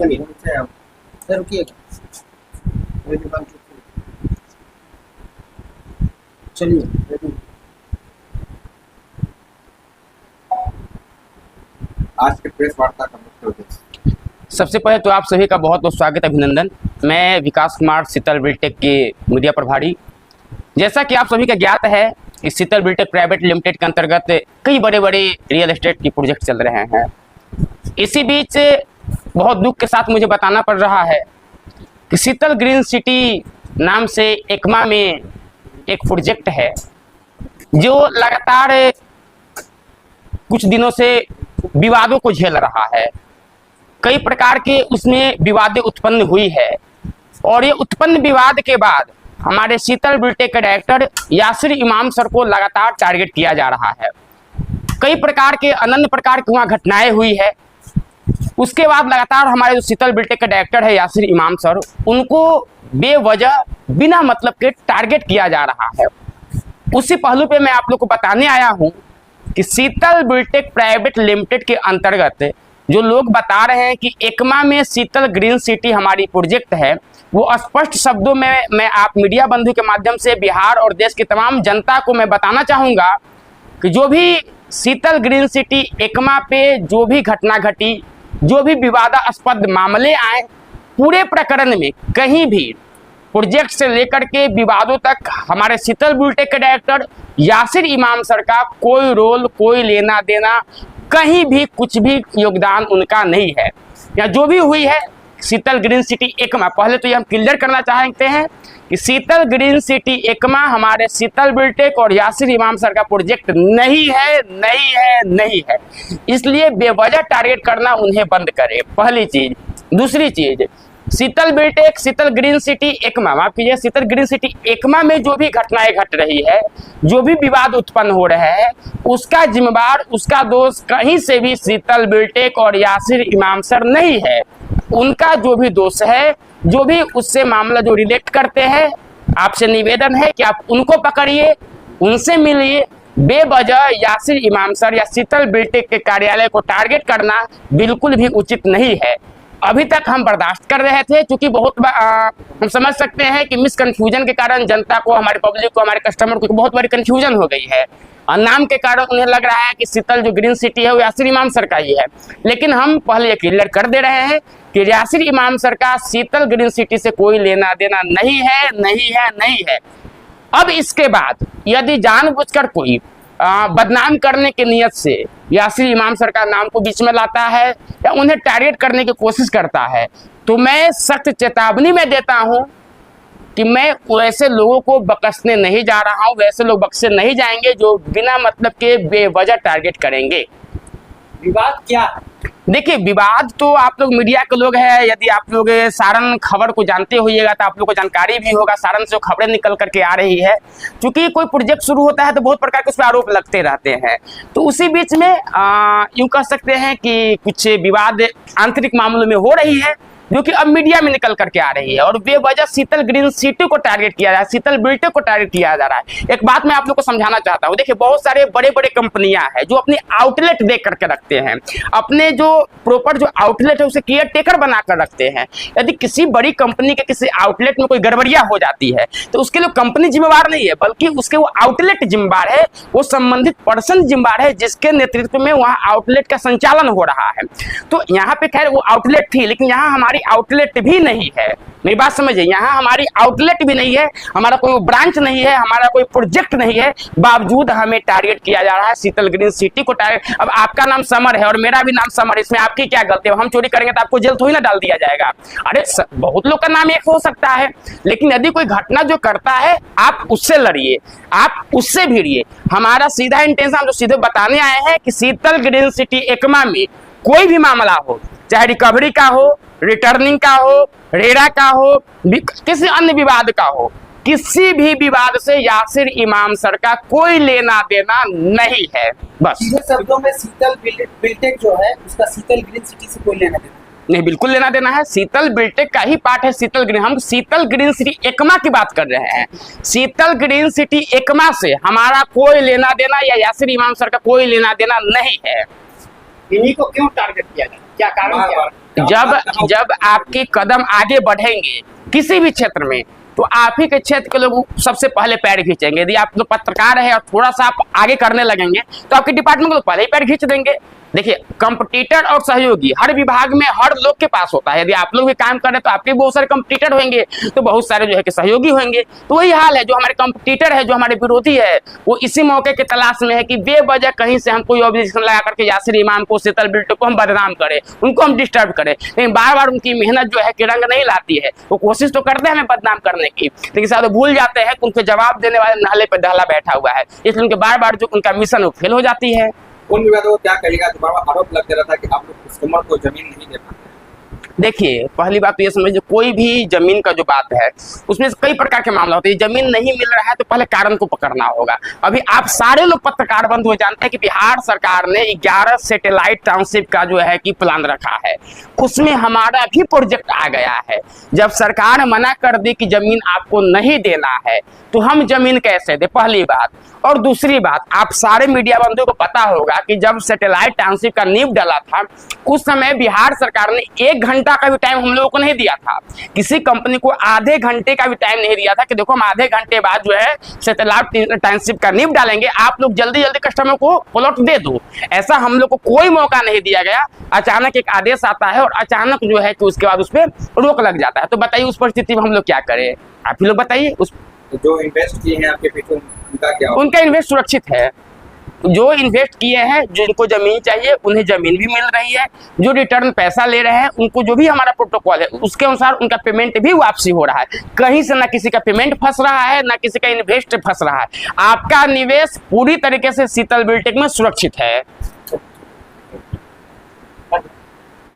Sir रुकिए, चलिए। आज के प्रेस वार्ता का मुख्य उद्देश्य। सबसे पहले तो आप सभी का बहुत बहुत स्वागत, अभिनंदन। मैं विकास कुमार, शीतल बिल्टेक के मीडिया प्रभारी। जैसा कि आप सभी का ज्ञात है कि शीतल बिल्टेक प्राइवेट लिमिटेड के अंतर्गत कई बड़े बड़े रियल एस्टेट की प्रोजेक्ट चल रहे हैं। इसी बीच बहुत दुख के साथ मुझे बताना पड़ रहा है कि शीतल ग्रीन सिटी नाम से एकमा में एक प्रोजेक्ट है जो लगातार कुछ दिनों से विवादों को झेल रहा है। कई प्रकार के उसमें विवादें उत्पन्न हुई है और ये उत्पन्न विवाद के बाद हमारे शीतल बिल्टेक के डायरेक्टर यासिर इमाम सर को लगातार टारगेट किया जा रहा है। कई प्रकार के अनन्य प्रकार की वहाँ घटनाएं हुई है। उसके बाद लगातार हमारे जो शीतल बिल्टेक के डायरेक्टर है यासिर इमाम सर, उनको बेवजह बिना मतलब के टारगेट किया जा रहा है। उसी पहलू पे मैं आप लोग को बताने आया हूँ कि शीतल बिल्टेक प्राइवेट लिमिटेड के अंतर्गत जो लोग बता रहे हैं कि एकमा में शीतल ग्रीन सिटी हमारी प्रोजेक्ट है, वो स्पष्ट शब्दों में मैं आप मीडिया बंधु के माध्यम से बिहार और देश की तमाम जनता को मैं बताना चाहूँगा कि जो भी शीतल ग्रीन सिटी एकमा पे जो भी घटना घटी, जो भी विवादास्पद मामले आए, पूरे प्रकरण में कहीं भी प्रोजेक्ट से लेकर के विवादों तक हमारे शीतल बिल्टेक के डायरेक्टर यासिर इमाम सर का कोई रोल, कोई लेना देना, कहीं भी कुछ भी योगदान उनका नहीं है। या जो भी हुई है शीतल ग्रीन सिटी एकमा, पहले तो ये हम क्लियर करना चाहते हैं कि शीतल ग्रीन सिटी एकमा हमारे शीतल बिल्टेक और यासिर इमाम सर का प्रोजेक्ट नहीं है, नहीं है, नहीं है। इसलिए बेवजह टारगेट करना उन्हें बंद करे, पहली चीज। दूसरी चीज, शीतल बिल्टेक शीतल ग्रीन सिटी एकमा, माफ कीजिए, शीतल ग्रीन सिटी एकमा में जो भी घटनाएं घट रही है, जो भी विवाद उत्पन्न हो रहे हैं, उसका जिम्मेदार, उसका दोष कहीं से भी शीतल बिल्टेक और यासिर इमाम सर नहीं है। उनका जो भी दोष है, जो भी उससे मामला जो रिलेट करते हैं, आपसे निवेदन है कि आप उनको पकड़िए, उनसे मिलिए। बेवजह यासिर इमाम सर या शीतल बिल्टेक के कार्यालय को टारगेट करना बिल्कुल भी उचित नहीं है। अभी तक हम बर्दाश्त कर रहे थे, क्योंकि बहुत हम समझ सकते हैं कि मिसकन्फ्यूजन के कारण जनता को, हमारे पब्लिक को, हमारे कस्टमर को बहुत बड़ी कन्फ्यूजन हो गई है और नाम के कारण उन्हें लग रहा है कि शीतल जो ग्रीन सिटी है वो यासिर इमाम सर का ही है। लेकिन हम पहले ये क्लियर कर दे रहे हैं कि यासिर इमाम सर का शीतल ग्रीन सिटी से कोई लेना देना नहीं है, नहीं है, नहीं है। अब इसके बाद यदि जानबूझकर कोई बदनाम करने की नियत से यासिर इमाम सर का नाम को बीच में लाता है या उन्हें टारगेट करने की कोशिश करता है, तो मैं सख्त चेतावनी में देता हूं कि मैं वैसे लोगों को बख्शने नहीं जा रहा हूं। वैसे लोग बख्शे नहीं जाएंगे जो बिना मतलब के बेवजह टारगेट करेंगे। विवाद क्या है? देखिए, विवाद तो आप लोग मीडिया के लोग हैं, यदि आप लोग सारण खबर को जानते होइएगा तो आप लोग को जानकारी भी होगा। सारण से खबरें निकल करके आ रही है, क्योंकि कोई प्रोजेक्ट शुरू होता है तो बहुत प्रकार के उस पर आरोप लगते रहते हैं। तो उसी बीच में यूं कह सकते हैं कि कुछ विवाद आंतरिक मामलों में हो रही है, जो कि अब मीडिया में निकल करके आ रही है और बेवजह शीतल ग्रीन सिटी को टारगेट किया जा रहा है, शीतल बिल्टेक को टारगेट किया जा रहा है। एक बात मैं आप लोग को समझाना चाहता हूँ। देखिए, बहुत सारे बड़े बड़े कंपनियां हैं जो अपनी आउटलेट दे करके रखते हैं, अपने जो प्रॉपर जो आउटलेट है उसे केयर टेकर बनाकर रखते हैं। यदि किसी बड़ी कंपनी के किसी आउटलेट में कोई गड़बड़ियां हो जाती है तो उसके लिए कंपनी जिम्मेवार नहीं है, बल्कि उसके वो आउटलेट जिम्मेवार है, वो संबंधित पर्सन जिम्मेवार है जिसके नेतृत्व में वहाँ आउटलेट का संचालन हो रहा है। तो यहाँ पे खैर वो आउटलेट थी, लेकिन यहाँ हमारी आउटलेट भी नहीं है। मेरी बात समझिए, यहाँ हमारी आउटलेट भी नहीं है, हमारा कोई ब्रांच नहीं है, हमारा कोई प्रोजेक्ट नहीं है, बावजूद हमें टारगेट किया जा रहा है शीतल ग्रीन सिटी को टारगेट। अब आपका नाम समर है और मेरा भी नाम समर, इसमें आपकी क्या गलती है? हम चोरी करेंगे तो आपको जेल थोड़ी ना डाल दिया जाएगा। अरे बहुत लोग का नाम एक हो सकता है, लेकिन यदि कोई घटना जो करता है आप उससे लड़िए, आप उससे भिड़िए। हमारा सीधा इंटेंशन, हम जो सीधे बताने आए हैं कि शीतल ग्रीन सिटी एकमा में कोई भी मामला हो, चाहे रिकवरी का हो, रिटर्निंग का हो, रेरा का हो, किसी अन्य विवाद का हो, किसी भी विवाद से यासिर इमाम सर का कोई लेना देना नहीं है। बस सीधे शब्दों में शीतल बिल्टेक जो है उसका शीतल ग्रीन सिटी से कोई लेना देना नहीं, बिल्कुल लेना देना है। शीतल बिल्टेक का ही पार्ट है शीतल ग्रीन। हम शीतल ग्रीन सिटी एकमा की बात कर रहे हैं। शीतल ग्रीन सिटी एकमा से हमारा कोई लेना देना या यासिर इमाम सर का कोई लेना देना नहीं है। इन्हीं को क्यों टारगेट किया जाए? क्या कारण क्या? जब आपके कदम आगे बढ़ेंगे किसी भी क्षेत्र में, तो आप ही के क्षेत्र के लोग सबसे पहले पैर खींचेंगे। यदि आप लोग पत्रकार है और थोड़ा सा आप आगे करने लगेंगे तो आपके डिपार्टमेंट के लोग पहले ही पैर खींच देंगे। देखिए, कंपटीटर और सहयोगी हर विभाग में हर लोग के पास होता है। यदि आप लोग भी काम कर रहे हैं तो आपके बहुत सारे कंपटीटर होंगे, तो बहुत सारे जो है कि सहयोगी होंगे। तो वही हाल है, जो हमारे कंपटीटर है, जो हमारे विरोधी है, वो इसी मौके के तलाश में है कि बेवजह कहीं से हम कोई ऑब्जेक्शन लगा करके यासिर इमाम को, शीतल बिल्टे को हम बदनाम करें, उनको हम डिस्टर्ब करें। लेकिन बार बार उनकी मेहनत जो है कि रंग नहीं लाती है। वो कोशिश तो करते हैं हमें बदनाम करने की, लेकिन शायद भूल जाते हैं कि उनके जवाब देने वाले नाले पर दहला बैठा हुआ है, इसलिए उनके बार बार जो उनका मिशन वो फेल हो जाती है। उन विवादों को क्या कहेगा? दोबारा आरोप लग रहा था कि आप लोग कस्टमर को जमीन नहीं दे पाते। देखिए, पहली बात तो ये समझिए, कोई भी जमीन का जो बात है उसमें कई प्रकार के मामला होते हैं। जमीन नहीं मिल रहा है तो पहले कारण को पकड़ना होगा। अभी आप सारे लोग पत्रकार बंधु हो जानते हैं कि बिहार सरकार ने 11 सैटेलाइट टाउनशिप का जो है कि प्लान रखा है, उसमें हमारा भी प्रोजेक्ट आ गया है। जब सरकार मना कर दी कि जमीन आपको नहीं देना है तो हम जमीन कैसे दे, पहली बात। और दूसरी बात, आप सारे मीडिया बंधुओं को पता होगा कि जब सैटेलाइट टाउनशिप का नींव डाला था उस समय बिहार सरकार ने 1 घंटा का भी टाइम हम लोगों को नहीं दिया था। किसी कंपनी को आधे घंटे का भी टाइम नहीं दिया था कि देखो हम आधे घंटे बाद जो है सैटेलाइट टाउनशिप का नींव डालेंगे, आप लोग जल्दी जल्दी कस्टमर को प्लॉट दे दो। ऐसा हम लोग को कोई मौका नहीं दिया गया। अचानक एक आदेश आता है और अचानक जो है कि उसके बाद उस पर रोक लग जाता है। तो बताइए उस परिस्थिति में हम लोग क्या करें, आप ही लोग बताइए। जो इन्वेस्ट किए हैं आपके पीछे, उनका क्या होगा? उनका इन्वेस्ट सुरक्षित है। जो इन्वेस्ट किए हैं, जिनको जमीन चाहिए उन्हें जमीन भी मिल रही है। जो रिटर्न पैसा ले रहे हैं उनको जो भी हमारा प्रोटोकॉल है उसके अनुसार उनका पेमेंट भी वापसी हो रहा है। कहीं से ना किसी का पेमेंट फंस रहा है, ना किसी का इन्वेस्ट फंस रहा है। आपका निवेश पूरी तरीके से शीतल बिल्टेक में सुरक्षित है।